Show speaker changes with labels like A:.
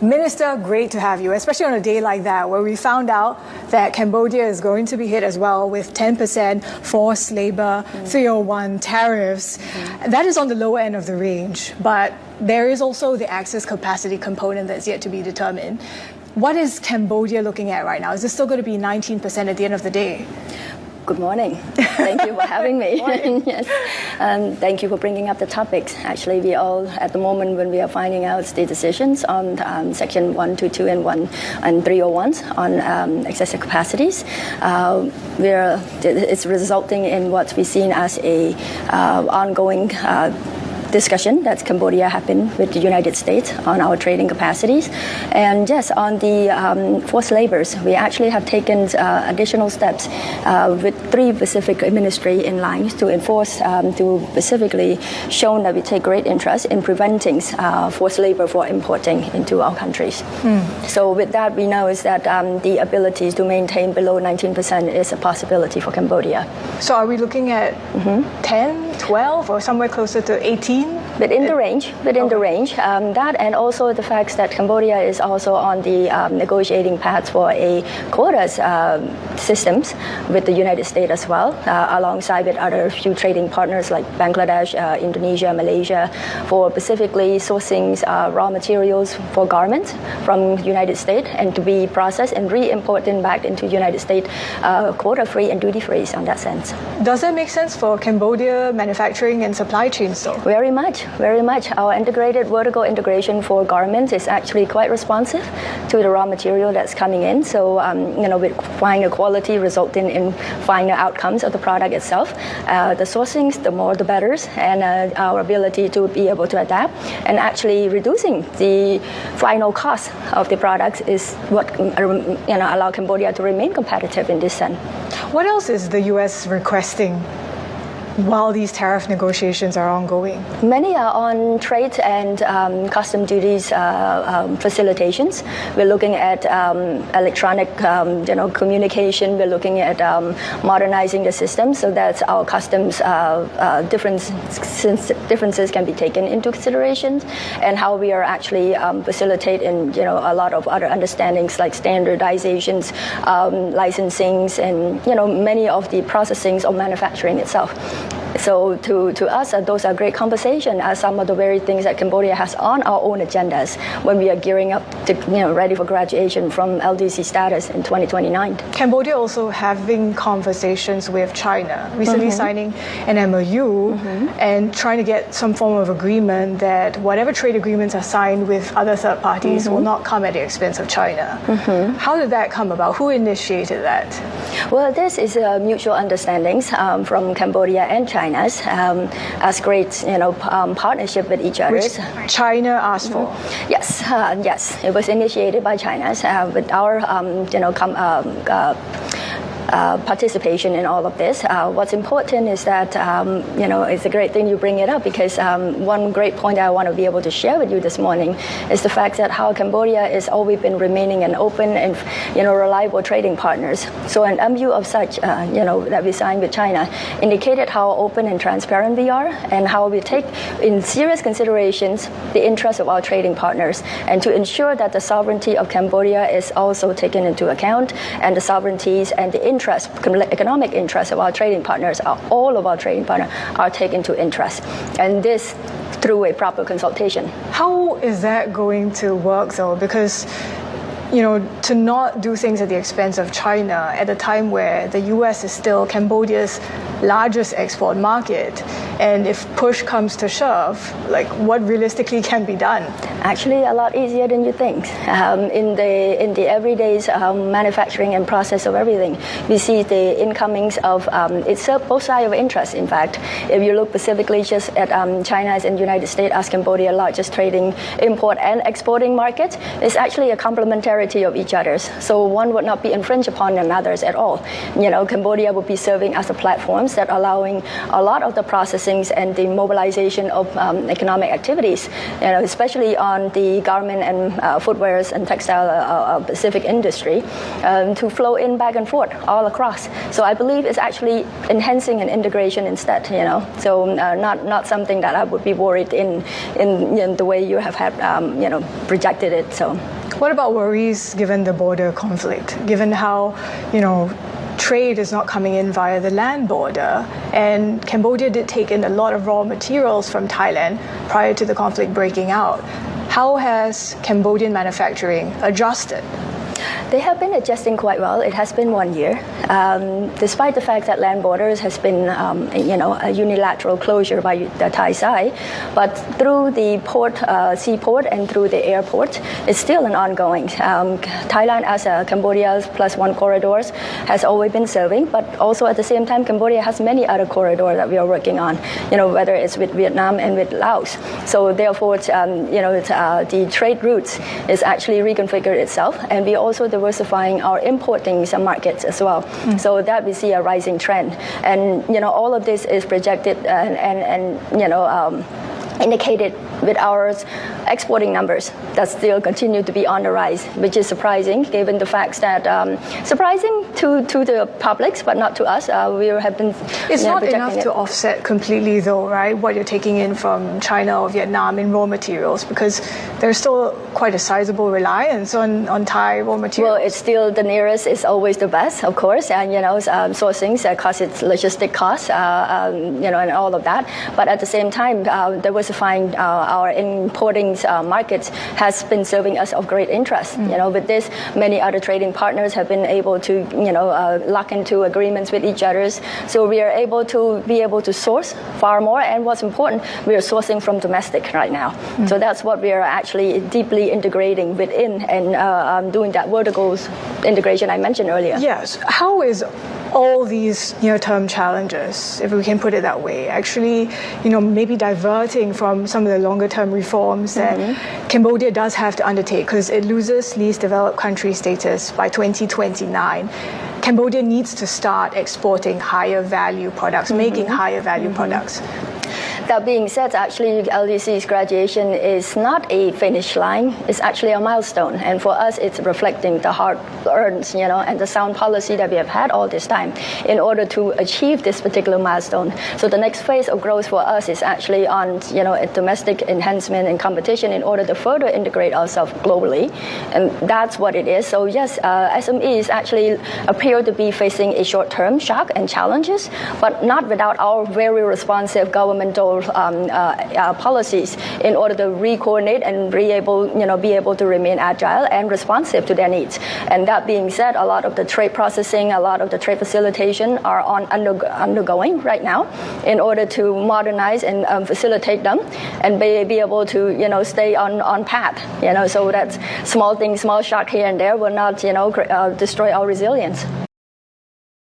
A: Minister, great to have you, especially on a day like that where we found out that Cambodia is going to be hit as well with 10% forced labor, 301 tariffs. That is on the lower end of the range, but there is also the access capacity component that's yet to be determined. What is Cambodia looking at right now? Is it still going to be 19% at the end of the day?
B: Good morning. Thank you for having me. Yes. Thank you for bringing up the topics. Actually, we all, at the moment, when we are finding out the decisions on Section 122 and 301s on excessive capacities, it's resulting in what we've seen as a ongoing discussion that Cambodia happened with the United States on our trading capacities. And yes, on the forced labors, we actually have taken additional steps with 3 specific ministries in line to enforce, to specifically show that we take great interest in preventing forced labor for importing into our countries. So with that, we know is that the ability to maintain below 19% is a possibility for Cambodia.
A: So are we looking at 10, 12, or somewhere closer to 18?
B: Within the range, that and also the fact that Cambodia is also on the negotiating path for a quotas systems with the United States as well, alongside with other few trading partners like Bangladesh, Indonesia, Malaysia, for specifically sourcing raw materials for garments from the United States and to be processed and re-imported back into the United States quota-free and duty-free on that sense.
A: Does that make sense for Cambodia manufacturing and supply chains though?
B: Very much. Our integrated vertical integration for garments is actually quite responsive to the raw material that's coming in. So, with finer quality resulting in finer outcomes of the product itself. The sourcings, the more the better, and our ability to be able to adapt and actually reducing the final cost of the products is what allow Cambodia to remain competitive in this sense.
A: What else is the U.S. requesting while these tariff negotiations are ongoing?
B: Many are on trade and custom duties facilitations. We're looking at electronic communication. We're looking at modernizing the system so that our customs differences can be taken into consideration, and how we are actually facilitating a lot of other understandings like standardizations, licensings, and many of the processings of manufacturing itself. So to us, those are great conversations as some of the very things that Cambodia has on our own agendas when we are gearing up to ready for graduation from LDC status in 2029.
A: Cambodia also having conversations with China, recently signing an MOU and trying to get some form of agreement that whatever trade agreements are signed with other third parties will not come at the expense of China. How did that come about? Who initiated that?
B: Well, this is a mutual understandings from Cambodia and China as great partnership with each other.
A: Which China asked for?
B: Yes, it was initiated by China with our participation in all of this. What's important is that it's a great thing you bring it up, because one great point I want to be able to share with you this morning is the fact that how Cambodia has always been remaining an open and reliable trading partners. So an MOU of such that we signed with China indicated how open and transparent we are, and how we take in serious considerations the interests of our trading partners, and to ensure that the sovereignty of Cambodia is also taken into account, and the sovereignties and the economic interests of our trading partners, all of our trading partners, are taken to interest, and this through a proper consultation.
A: How is that going to work though? Because to not do things at the expense of China at a time where the U.S. is still Cambodia's largest export market, and if push comes to shove, what realistically can be done?
B: Actually, a lot easier than you think. In the everyday manufacturing and process of everything, we see the incomings of it's both sides of interest. In fact, if you look specifically just at China's and United States as Cambodia's largest trading, import, and exporting market, it's actually a complementary complementarity of each other's. So one would not be infringed upon another's at all. Cambodia would be serving as a platform that allowing a lot of the processings and the mobilization of economic activities, especially on the garment and footwears and textile Pacific industry, to flow in back and forth all across. So I believe it's actually enhancing an integration instead. So not something that I would be worried in the way you have had projected it. So.
A: What about worries given the border conflict, given how, trade is not coming in via the land border, and Cambodia did take in a lot of raw materials from Thailand prior to the conflict breaking out. How has Cambodian manufacturing adjusted?
B: They have been adjusting quite well. It has been 1 year, despite the fact that land borders has been, a unilateral closure by the Thai side. But through the seaport and through the airport, it's still an ongoing. Thailand, as Cambodia's +1 corridors, has always been serving. But also at the same time, Cambodia has many other corridors that we are working on. Whether it's with Vietnam and with Laos. So therefore, the trade routes is actually reconfigured itself, and we also diversifying our importing some markets as well. So that we see a rising trend. And, all of this is projected and indicated with our exporting numbers that still continue to be on the rise, which is surprising given the facts that surprising to the publics, but not to us. We have been.
A: It's not enough to offset completely, though, right? What you're taking in from China or Vietnam in raw materials, because there's still quite a sizable reliance on Thai raw materials.
B: Well, it's still the nearest is always the best, of course, and sourcing costs its logistic costs, and all of that. But at the same time, diversifying our importing markets has been serving us of great interest. With this, many other trading partners have been able to, lock into agreements with each other. So we are able to source far more. And what's important, we are sourcing from domestic right now. So that's what we are actually deeply integrating within and doing that vertical integration I mentioned earlier.
A: Yes. How is all these near-term challenges, if we can put it that way, actually, maybe diverting from some of the longer-term reforms that Cambodia does have to undertake, because it loses least developed country status by 2029. Cambodia needs to start exporting higher value products, making higher value products.
B: That being said, actually, LDC's graduation is not a finish line. It's actually a milestone. And for us, it's reflecting the hard-earned, and the sound policy that we have had all this time in order to achieve this particular milestone. So the next phase of growth for us is actually on, a domestic enhancement and competition in order to further integrate ourselves globally. And that's what it is. So yes, SMEs actually appear to be facing a short-term shock and challenges, but not without our very responsive governmental policies in order to re-coordinate and be able to remain agile and responsive to their needs. And that being said, a lot of the trade processing, a lot of the trade facilitation are undergoing right now in order to modernize and facilitate them and be able to stay on path. So that small shock here and there will not destroy our resilience.